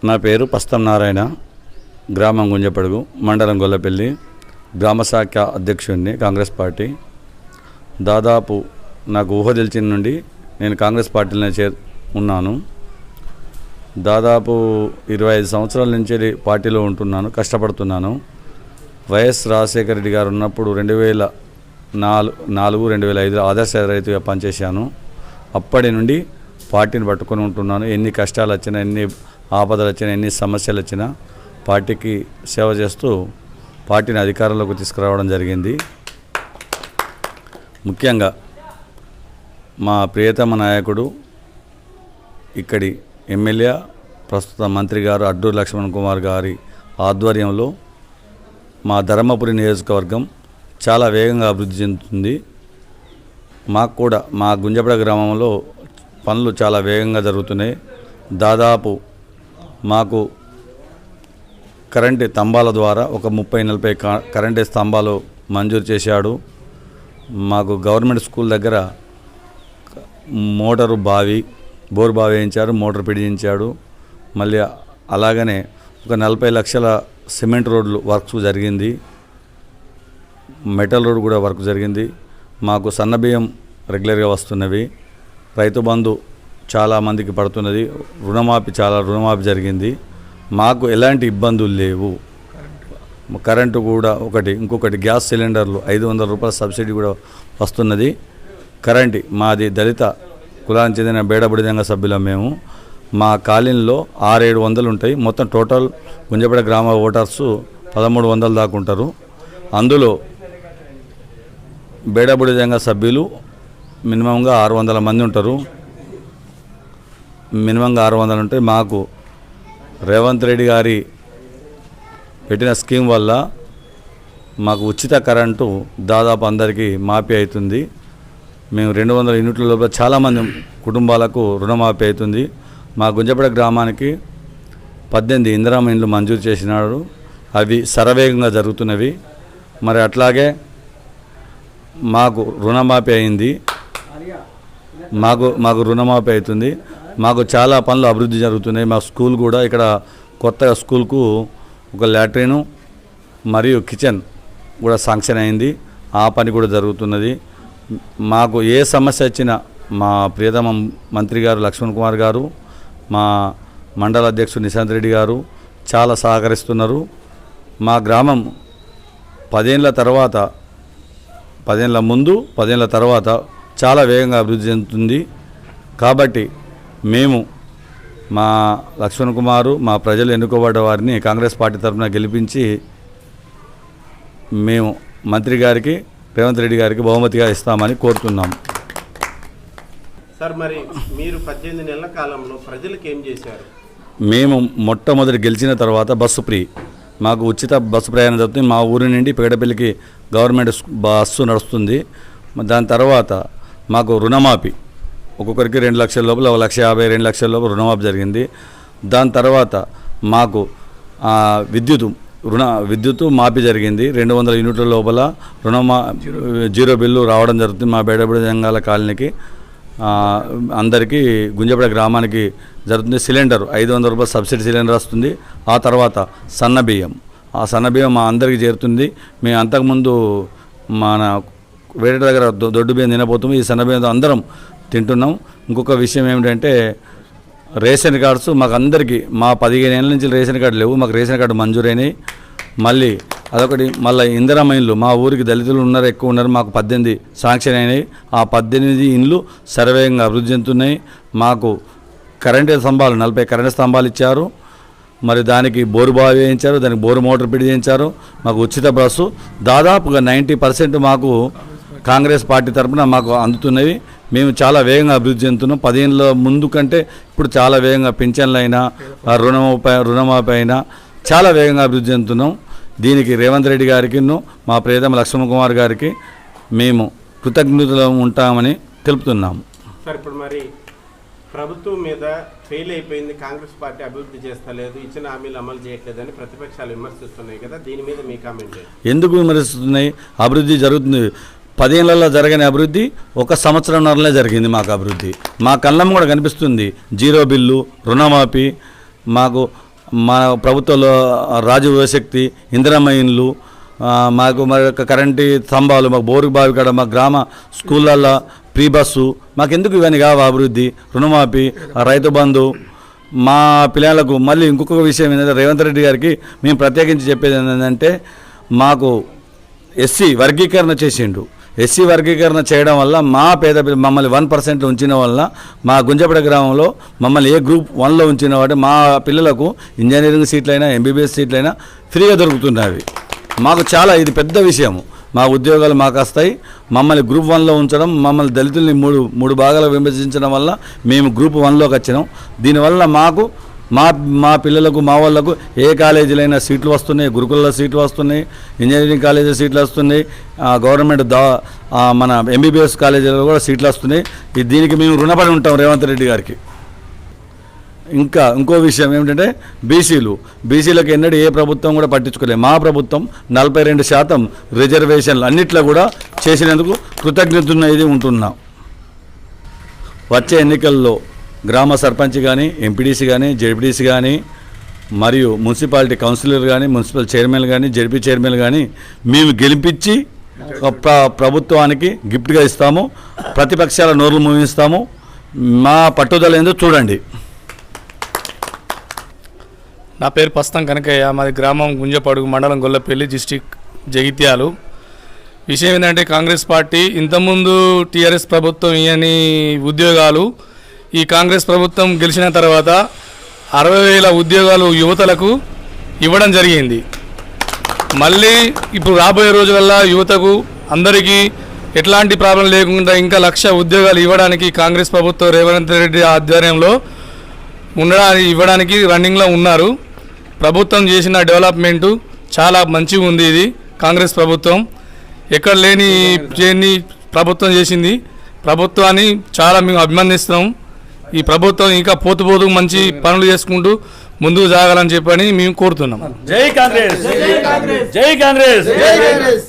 నా పేరు పస్తం నారాయణ, గ్రామం గుంజపడుగు, మండలం గొల్లపల్లి, గ్రామ శాఖ అధ్యక్షుడిని కాంగ్రెస్ పార్టీ. దాదాపు నాకు ఊహ తెలిసిన నుండి నేను కాంగ్రెస్ పార్టీలోనే ఉన్నాను. దాదాపు 25 సంవత్సరాల నుంచి పార్టీలో ఉంటున్నాను, కష్టపడుతున్నాను. వైఎస్ రాజశేఖర రెడ్డి గారు ఉన్నప్పుడు 2004-2005 ఆదర్శ రైతుగా పనిచేశాను. అప్పటి నుండి పార్టీని పట్టుకొని ఉంటున్నాను. ఎన్ని కష్టాలు వచ్చినా, ఎన్ని ఆపదలు వచ్చినా, ఎన్ని సమస్యలు వచ్చినా పార్టీకి సేవ చేస్తూ పార్టీని అధికారంలోకి తీసుకురావడం జరిగింది. ముఖ్యంగా మా ప్రియతమ నాయకుడు, ఇక్కడి ఎమ్మెల్యే, ప్రస్తుత మంత్రి గారు అడ్డూరి లక్ష్మణ్ కుమార్ గారి ఆధ్వర్యంలో మా ధర్మపురి నియోజకవర్గం చాలా వేగంగా అభివృద్ధి చెందుతుంది. మాకు కూడా మా గుంజపడ గ్రామంలో పనులు చాలా వేగంగా జరుగుతున్నాయి. దాదాపు మాకు కరెంటు స్తంభాల ద్వారా ఒక 30-40 కరెంటు స్తంభాలు మంజూరు చేశాడు. మాకు గవర్నమెంట్ స్కూల్ దగ్గర బోరు బావి వేయించారు, మోటార్ పిడియించాడు. మళ్ళీ అలాగనే ఒక 40 లక్షల సిమెంట్ రోడ్లు వర్క్స్ జరిగింది. మెటల్ రోడ్ కూడా వర్క్ జరిగింది. మాకు సన్నబియ్యం రెగ్యులర్గా వస్తున్నవి. రైతు బంధు చాలామందికి పడుతున్నది. రుణమాఫీ జరిగింది. మాకు ఎలాంటి ఇబ్బందులు లేవు. కరెంటు కూడా ఇంకొకటి గ్యాస్ సిలిండర్లు 500 రూపాయల సబ్సిడీ కూడా వస్తున్నది. కరెంటు మాది దళిత కులానికి చెందిన బేడబుడిదంగ సభ్యులం మేము. మా కాలనీలో 600-700 ఉంటాయి. మొత్తం టోటల్ గుంజపేట గ్రామ ఓటర్స్ 1300 దాకా ఉంటారు. అందులో బేడబుడిదంగ సభ్యులు మినిమంగా 600 మంది ఉంటారు. మినిమంగా 600 ఉంటాయి. మాకు రేవంత్ రెడ్డి గారి పెట్టిన స్కీమ్ వల్ల మాకు ఉచిత కరెంటు దాదాపు అందరికీ మాఫీ అవుతుంది. మేము 200 యూనిట్ల లోపల చాలామంది కుటుంబాలకు రుణమాఫీ అవుతుంది. మా గుంజపేట గ్రామానికి 18 ఇందిరమ్మ ఇండ్లు మంజూరు చేసినాడు. అవి శరవేగంగా జరుగుతున్నవి. మరి అట్లాగే మాకు రుణమాఫీ అయింది. మాకు రుణమాఫీ అవుతుంది. మాకు చాలా పనులు అభివృద్ధి జరుగుతున్నాయి. మా స్కూల్ కూడా ఇక్కడ కొత్తగా స్కూల్కు ఒక లాట్రిను మరియు కిచెన్ కూడా శాంక్షన్ అయింది. ఆ పని కూడా జరుగుతున్నది. మాకు ఏ సమస్య వచ్చినా మా ప్రియతమ మంత్రి గారు లక్ష్మణ్ కుమార్ గారు, మా మండల అధ్యక్షుడు నిశాంత్ రెడ్డి గారు చాలా సహకరిస్తున్నారు. మా గ్రామం 10 ఏళ్ళ ముందు 10 ఏళ్ళ తర్వాత చాలా వేగంగా అభివృద్ధి చెందుతుంది. కాబట్టి మేము మా లక్ష్మణ్ కుమారు, మా ప్రజలు ఎన్నుకోబడ్డ వారిని కాంగ్రెస్ పార్టీ తరఫున గెలిపించి మేము మంత్రి గారికి, రేవంత్ రెడ్డి గారికి బహుమతిగా ఇస్తామని కోరుతున్నాం. సార్, మరి మీరు 18 నెలల కాలంలో ప్రజలకు ఏం చేశారు? మేము మొట్టమొదటి గెలిచిన తర్వాత మాకు ఉచిత బస్సు ప్రయాణం జరుగుతుంది. మా ఊరి నుండి పేడపల్లికి గవర్నమెంట్ బస్సు నడుస్తుంది. దాని తర్వాత మాకు రుణమాఫీ ఒక్కొక్కరికి 2 లక్షల లోపల 1,50,000 2 లక్షల లోపల రుణమాఫీ జరిగింది. దాని తర్వాత మాకు విద్యుత్ మాఫీ జరిగింది. 200 యూనిట్ల లోపల జీరో బిల్లు రావడం జరుగుతుంది. మా బేడబడి జంగాల కాలనీకి అందరికీ గుంజపేట గ్రామానికి జరుగుతుంది. సిలిండర్ 500 రూపాయల సబ్సిడీ సిలిండర్ వస్తుంది. ఆ తర్వాత సన్నబియ్యం మా అందరికీ చేరుతుంది. మేము అంతకుముందు మన వేరే దగ్గర దొడ్డు బియ్యం తినబోతాము. ఈ సన్నబియ్యంతో అందరం తింటున్నాం. ఇంకొక విషయం ఏమిటంటే రేషన్ కార్డ్స్ మాకు అందరికీ మా 15 ఏళ్ళ నుంచి రేషన్ కార్డు లేవు. మాకు రేషన్ కార్డు మంజూరైనాయి. మళ్ళీ అదొకటి. మళ్ళీ ఇందిరమ్మ ఇండ్లు మా ఊరికి దళితులు ఎక్కువ ఉన్నారు. మాకు 18 శాంక్షన్ అయినాయి. ఆ 18 ఇండ్లు సర్వేగంగా అభివృద్ధి చెందుతున్నాయి. మాకు కరెంటు స్తంభాలు 40 కరెంటు స్తంభాలు ఇచ్చారు. మరి దానికి బోరు బావి వేయించారు, దానికి బోరు మోటార్ పిడి చేయించారు. మాకు ఉచిత బస్సు దాదాపుగా 90% మాకు కాంగ్రెస్ పార్టీ తరఫున మాకు అందుతున్నవి. మేము చాలా వేగంగా అభివృద్ధి చెందుతున్నాం. 10 ఏళ్ళ ముందు కంటే ఇప్పుడు చాలా వేగంగా పింఛన్లు అయినా రుణమాఫీ అయినా చాలా వేగంగా అభివృద్ధి చెందుతున్నాం. దీనికి రేవంత్ రెడ్డి గారికి, మా ప్రియతమ లక్ష్మణ్ కుమార్ గారికి మేము కృతజ్ఞతలు ఉంటామని తెలుపుతున్నాము. సార్, ఇప్పుడు మరి ప్రభుత్వం మీద ఫెయిల్ అయిపోయింది, కాంగ్రెస్ పార్టీ అభివృద్ధి చేస్తలేదు, ఇచ్చిన హామీలు అమలు చేయట్లేదని ప్రతిపక్షాలు విమర్శిస్తున్నాయి కదా, దీని మీద మీ కామెంట్? ఎందుకు విమర్శిస్తున్నాయి? అభివృద్ధి జరుగుతుంది. 10 ఏళ్లలో జరగని అభివృద్ధి 1 సంవత్సరంన్నరలో జరిగింది. మాకు అభివృద్ధి మా కళ్ళం కూడా కనిపిస్తుంది. జీరో బిల్లు, రుణమాఫీ, మాకు మన ప్రభుత్వంలో రాజు యువశక్తి, ఇందిరమ్మ ఇండ్లు, మాకు మరి కరెంటు స్తంభాలు, మాకు బోరు బావి కాడ, మా గ్రామ స్కూళ్ళల్లో ఫ్రీ బస్సు, మాకెందుకు ఇవన్నీ కావు అభివృద్ధి, రుణమాఫీ, రైతు బంధు, మా పిల్లలకు. మళ్ళీ ఇంకొక విషయం ఏంటంటే రేవంత్ రెడ్డి గారికి మేము ప్రత్యేకించి చెప్పేది ఏంటంటే మాకు ఎస్సీ వర్గీకరణ చేసిండు. ఎస్సీ వర్గీకరణ చేయడం వల్ల మా పేద మమ్మల్ని 1% ఉంచిన వల్ల మా గుంజపేట గ్రామంలో మమ్మల్ని ఏ గ్రూప్ 1లో ఉంచిన వాటి మా పిల్లలకు ఇంజనీరింగ్ సీట్లైనా ఎంబీబీఎస్ సీట్లైనా ఫ్రీగా దొరుకుతున్నవి. మాకు చాలా ఇది పెద్ద విషయం. మా ఉద్యోగాలు మాకు వస్తాయి. మమ్మల్ని గ్రూప్ 1లో ఉంచడం, మమ్మల్ని దళితుల్ని మూడు భాగాలు విభజించడం వల్ల మేము గ్రూప్ 1లోకి వచ్చినాం. దీనివల్ల మాకు మా పిల్లలకు, మా వాళ్ళకు ఏ కాలేజీలైనా సీట్లు వస్తున్నాయి, గురుకుల సీట్లు వస్తున్నాయి, ఇంజనీరింగ్ కాలేజీ సీట్లు వస్తున్నాయి, గవర్నమెంట్ మన ఎంబీబీఎస్ కాలేజీలో కూడా సీట్లు వస్తున్నాయి. దీనికి మేము రుణపడి ఉంటాం రేవంత్ రెడ్డి గారికి. ఇంకో విషయం ఏమిటంటే బీసీలకు ఎన్నడూ ఏ ప్రభుత్వం కూడా పట్టించుకోలేదు. మా ప్రభుత్వం 42% రిజర్వేషన్లు అన్నిట్లో కూడా చేసినందుకు కృతజ్ఞతది ఉంటున్నాం. వచ్చే ఎన్నికల్లో గ్రామ సర్పంచ్ కానీ, ఎంపీడీసీ కానీ, జెడ్పీడీసీ కానీ, మరియు మున్సిపాలిటీ కౌన్సిలర్ కానీ, మున్సిపల్ చైర్మన్ కానీ, జెడ్పీ చైర్మన్ కానీ మేము గెలిపించి ప్రభుత్వానికి గిఫ్ట్గా ఇస్తాము. ప్రతిపక్షాల నోర్లు మూవిస్తాము. మా పట్టుదల ఏందో చూడండి. నా పేరు పస్తం కనకయ్య. మాది గ్రామం గుంజపడుగు, మండలం గొల్లపల్లి, డిస్టిక్ జగిత్యాలు. విషయం ఏంటంటే కాంగ్రెస్ పార్టీ ఇంతకుముందు టీఆర్ఎస్ ప్రభుత్వం ఇయని ఉద్యోగాలు ఈ కాంగ్రెస్ ప్రభుత్వం గెలిచిన తర్వాత 60,000 ఉద్యోగాలు యువతలకు ఇవ్వడం జరిగింది. మళ్ళీ ఇప్పుడు రాబోయే రోజులలో యువతకు అందరికీ ఎట్లాంటి ప్రాబ్లం లేకుండా ఇంకా 1,00,000 ఉద్యోగాలు ఇవ్వడానికి కాంగ్రెస్ ప్రభుత్వం రేవంత్ రెడ్డి ఆధ్వర్యంలో ఇవ్వడానికి రన్నింగ్లో ఉన్నారు. ప్రభుత్వం చేసిన డెవలప్మెంటు చాలా మంచిగా ఉంది. ఇది కాంగ్రెస్ ప్రభుత్వం ఎక్కడ లేని ప్రభుత్వం చేసింది. ప్రభుత్వాన్ని చాలా మేము అభినందిస్తున్నాం. ఈ ప్రభుత్వం ఇంకా పోతూ మంచి పనులు చేసుకుంటూ ముందుకు సాగాలని చెప్పని మేము కోరుతున్నాం. జై కాంగ్రెస్, జై కాంగ్రెస్, జై కాంగ్రెస్.